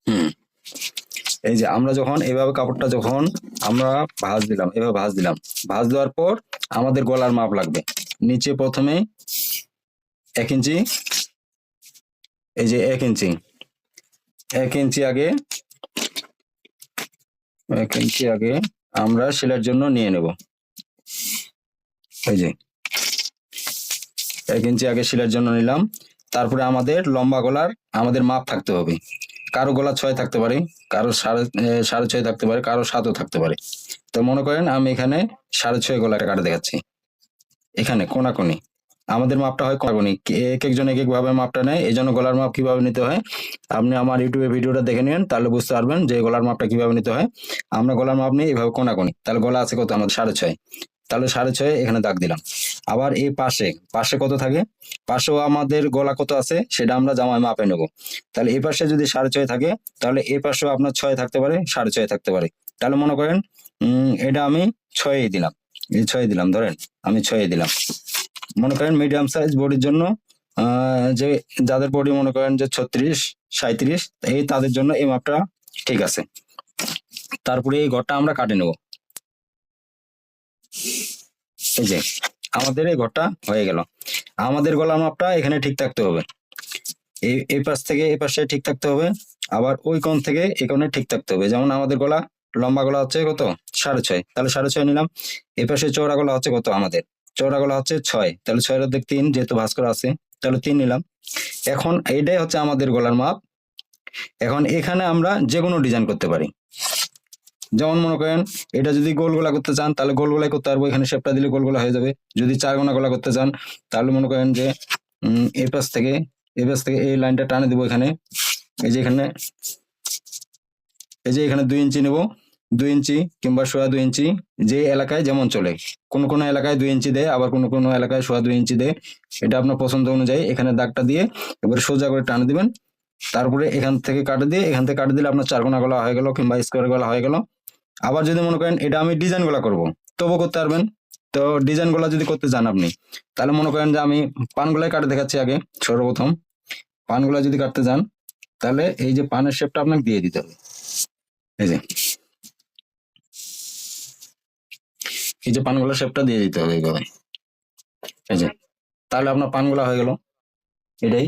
হুম, এই যে আমরা যখন এইভাবে কাপড়টা যখন আমরা ভাঁজ দিলাম, এভাবে ভাঁজ দিলাম, ভাঁজ দেওয়ার পর আমাদের গলার মাপ লাগবে। নিচে প্রথমে 1 ইঞ্চি, এই যে 1 ইঞ্চি, 1 ইঞ্চি আগে, 1 ইঞ্চি আগে আমরা সেলাইয়ের জন্য নিয়ে নেব। এই যে 1 ইঞ্চি আগে সেলাইয়ের জন্য নিলাম। তারপরে আমাদের লম্বা গলার আমাদের মাপ থাকতে হবে। কারো গলা 6 থাকতে পারে, কারো সাড়ে 6 থাকতে পারে, কারো 7ও থাকতে পারে। তো মনে করেন আমি এখানে 6.5 গলাটা কাটা দেখাচ্ছি। এখানে কোনাকুনি আমাদের মাপটা হয় কোনাকুনি, এক একজন এক এক ভাবে মাপটা নেয়। এই জন্য গলার মাপ কিভাবে নিতে হয় আপনি আমার ইউটিউবে ভিডিওটা দেখে নিন, তাহলে বুঝতে পারবেন যে গলার মাপটা কিভাবে নিতে হয়। আমরা গলার মাপ নিই এইভাবে কোনাকুনি। তাহলে গলা আছে কত আমাদের 6.5, তাহলে 6.5 এখানে দাগ দিলাম। আবার এই পাশে পাশে কত থাকে, পাশেও আমাদের গলা কত আছে সেটা আমরা জামায় মাপে নেব। তাহলে এই পাশে যদি 6.5 থাকে, তাহলে এই পাশেও আপনার 6 থাকতে পারে, 6.5 থাকতে পারে। তাহলে মনে করেন এটা আমি 6 দিলাম, এই 6 দিলাম, ধরেন আমি 6 দিলাম। মনে করেন মিডিয়াম সাইজ বডির জন্য যে যাদের বডি মনে করেন যে 36, 37, এই তাদের জন্য এই মাপটা ঠিক আছে। তারপরে এই ঘরটা আমরা কাটে নেব। এই যে আমাদের এই ঘরটা হয়ে গেল। আমাদের গলার মাপটা এখানে ঠিক থাকতে হবে, এই পাশ থেকে এই পাশে ঠিক থাকতে হবে, আবার ওই কোণ থেকে এই কোণে ঠিক থাকতে হবে। যেমন আমাদের গলা লম্বা গলা হচ্ছে কত 6.5, তাহলে 6.5 নিলাম। এই পাশে চওড়া গলা হচ্ছে কত আমাদের, চওড়া গলা হচ্ছে 6, তাহলে 6/3 যেহেতু ভাঁজ করা আছে, তাহলে 3 নিলাম। এখন এইটাই হচ্ছে আমাদের গলার মাপ। এখন এখানে আমরা যে কোনো ডিজাইন করতে পারি। যেমন মনে করেন এটা যদি গোল গলা করতে চান তাহলে গোল গলাই করতে পারবো, এখানে শেপটা দিলে গোল গলা হয়ে যাবে। যদি 4 কোনা গলা করতে চান তাহলে মনে করেন যে এই পাশ থেকে এই লাইনটা টানে দিব এখানে। এই যে এখানে, এই যে এখানে 2 ইঞ্চি নেব, 2 ইঞ্চি কিংবা 2.5 ইঞ্চি, যে এলাকায় যেমন চলে। কোন কোন এলাকায় 2 ইঞ্চি দেয়, আবার কোন কোন এলাকায় 2.5 ইঞ্চি দেয়। এটা আপনার পছন্দ অনুযায়ী এখানে দাগটা দিয়ে এবারে সোজা করে টান দিবেন। তারপরে এখান থেকে কাটে দিয়ে, এখান থেকে কাটে দিলে আপনার 4 কোনা গলা হয়ে গেল কিংবা স্কোয়ার গলা হয়ে গেল। আবার যদি মনে করেন এটা আমি ডিজাইন গলা করবো, তবু করতে পারবেন। তো ডিজাইন গলা যদি করতে চান আপনি, তাহলে মনে করেন যে আমি পানগুলাই কাটে দেখাচ্ছি আগে। সর্বপ্রথম পানগুলা যদি কাটতে চান, তাহলে এই যে পানের শেপটা আপনাকে দিয়ে দিতে হবে। এই যে পানগুলা শেপটা দিয়ে দিতে হবে এইভাবে। এই যে তাহলে আপনার পানগুলা হয়ে গেল। এটাই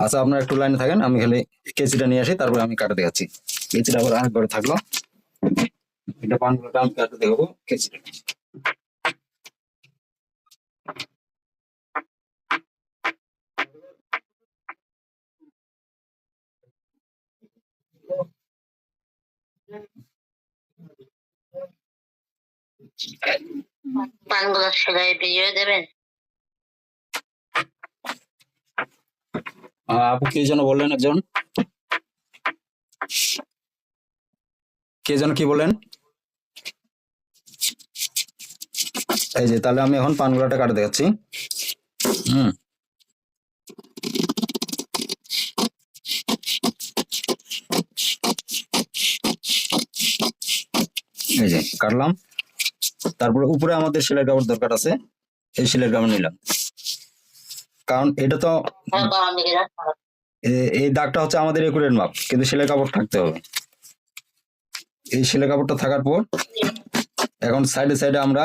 আচ্ছা, আপনার একটু লাইনে থাকেন, আমি খালি কেচিটা নিয়ে আসি, তারপরে আমি কাটে দেখাচ্ছি। কেচিটা আবার আরেকবারে থাকলো, এটা পানগুলোটা আমি কাটে দেখাবো কেচিটা। পানগুলো সেলাই দিয়ে দেবেন। আপু কে যেন বললেন, একজন কে যেন কি বলেন? এই যে তাহলে আমি এখন পানগুলাটা কাটে দেখাচ্ছি। হুম, এই যে কাটলাম। তারপরে উপরে আমাদের সেলাই কাপড় দরকার আছে, এই সেলাই কাপড় নিলাম। কারণ এটা তো এই দাগটা হচ্ছে আমাদের একুরেট মাপ, কিন্তু সেলাই কাপড় থাকতে হবে। এই সেলাই কাপড়টা থাকার পর এখন সাইডে সাইডে আমরা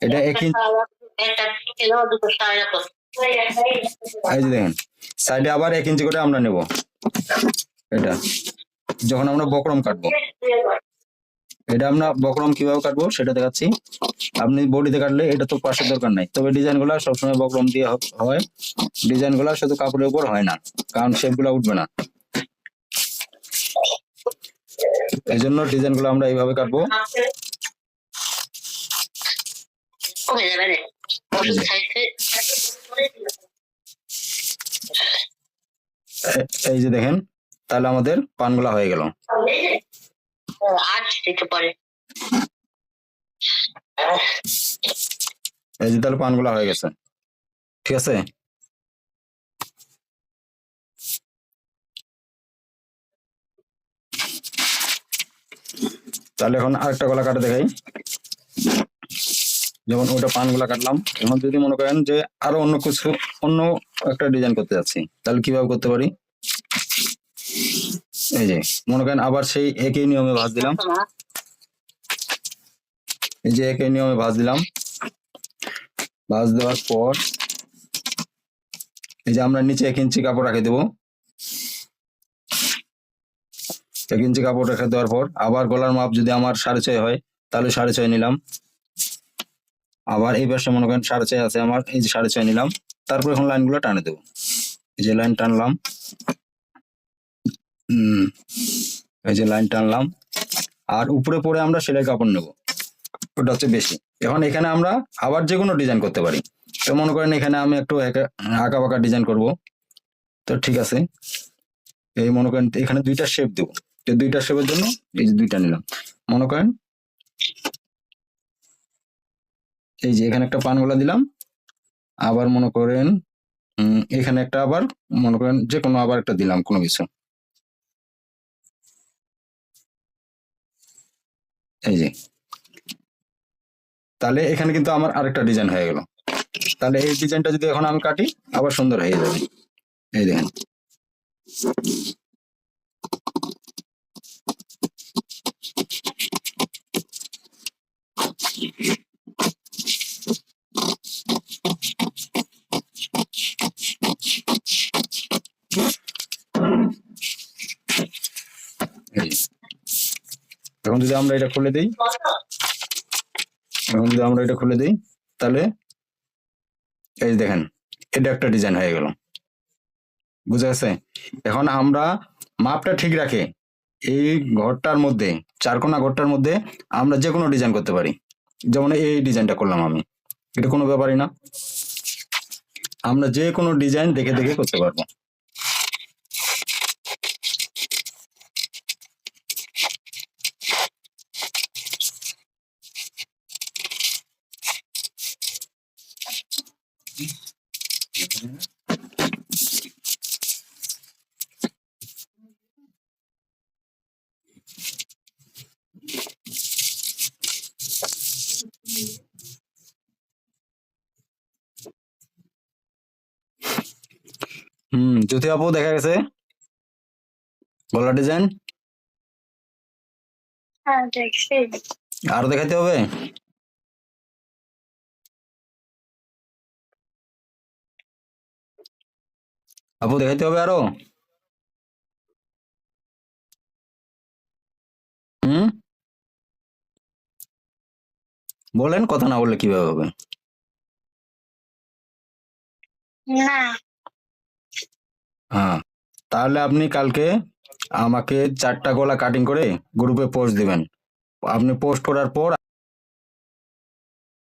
এটা 1 ইঞ্চি, এই যে দেখেন সাইডে আবার 1 ইঞ্চি করে আমরা নেব। এটা যখন আমরা বক্রম কাটবো, এটা আমরা বক্রম কিভাবে কাটবো সেটা দেখাচ্ছি। আপনি বডিতে কাটলে এটা তো পাশের দরকার নাই, তবে ডিজাইন গুলা সবসময় বক্রম দিয়ে হয়। ডিজাইন গুলা শুধু কাপড়ের উপর হয় না, কারণ শেপ গুলা উঠবে না। এই জন্য ডিজাইন গুলো আমরা এইভাবে কাটবো। এই যে দেখেন, তাহলে আমাদের পানগুলা হয়ে গেল। এই যে তাহলে পানগুলা হয়ে গেছে, ঠিক আছে। তাহলে এখন আরেকটা গলা কাটে দেখাই। যেমন ওটা পানগুলা কাটলাম। এখন যদি মনে করেন যে আরো অন্য কিছু, অন্য একটা ডিজাইন করতে যাচ্ছি, তাহলে কিভাবে করতে পারি? এই যে মনে করেন আবার সেই একই নিয়মে ভাঁজ দিলাম, এই যে একই নিয়মে ভাঁজ দিলাম। ভাঁজ দেওয়ার পর এই যে আমরা নিচে 1 ইঞ্চি কাপড় রেখে দেবো। 1 ইঞ্চি কাপড় রেখে দেওয়ার পর আবার গলার মাপ যদি আমার 6.5 হয়, তাহলে 6.5 নিলাম। আবার এই পাশে মনে করেন 6.5 আছে আমার, এই যে 6.5 নিলাম। তারপর এখন লাইনগুলো টানে দেবো। এই যে লাইন টানলাম, এই যে লাইন টানলাম। আর উপরে পরে আমরা সেলাই কাপড় নেব, ওটা হচ্ছে বেশি। এখন এখানে আমরা আবার যে কোনো ডিজাইন করতে পারি। তো মনে করেন এখানে আমি একটু আঁকা বাঁকা ডিজাইন করব। তো ঠিক আছে, এই মনে করেন এখানে 2টা শেপ দেবো। তো 2টা শেপের জন্য এই যে 2টা নিলাম। মনে করেন এই যে এখানে একটা পানগুলা দিলাম। আবার মনে করেন এখানে একটা, আবার মনে করেন যে কোনো আবার একটা দিলাম কোনো কিছু। এই যে, তাহলে এখানে কিন্তু আমার আরেকটা ডিজাইন হয়ে গেল। তাহলে এই ডিজাইনটা যদি এখন আমি কাটি, আবার সুন্দর হয়ে যাবে। এই দেখেন, এই যে। এখন যদি আমরা এটা খুলে দিই, তাহলে এই যে দেখেন, এটা একটা ডিজাইন হয়ে গেল। বুঝা গেছে? এখন আমরা মাপটা ঠিক রাখে এই ঘরটার মধ্যে, 4 কোণা ঘরটার মধ্যে আমরা যে কোনো ডিজাইন করতে পারি। যেমন এই ডিজাইনটা করলাম আমি, এটা কোনো ব্যাপারই না। আমরা যে কোনো ডিজাইন দেখে দেখে করতে পারবো। জ্যোতি আপু দেখা গেছে গলা ডিজাইন। হ্যাঁ দেখছি। আরো দেখাতে হবে? আপু দেখাইতে হবে আরো? হুম, বলেন, কথা না বললে কিভাবে হবে? না, হ্যাঁ, তাহলে আপনি কালকে আমাকে 4টা গলা কাটিং করে গ্রুপে পোস্ট দিবেন। আপনি পোস্ট করার পর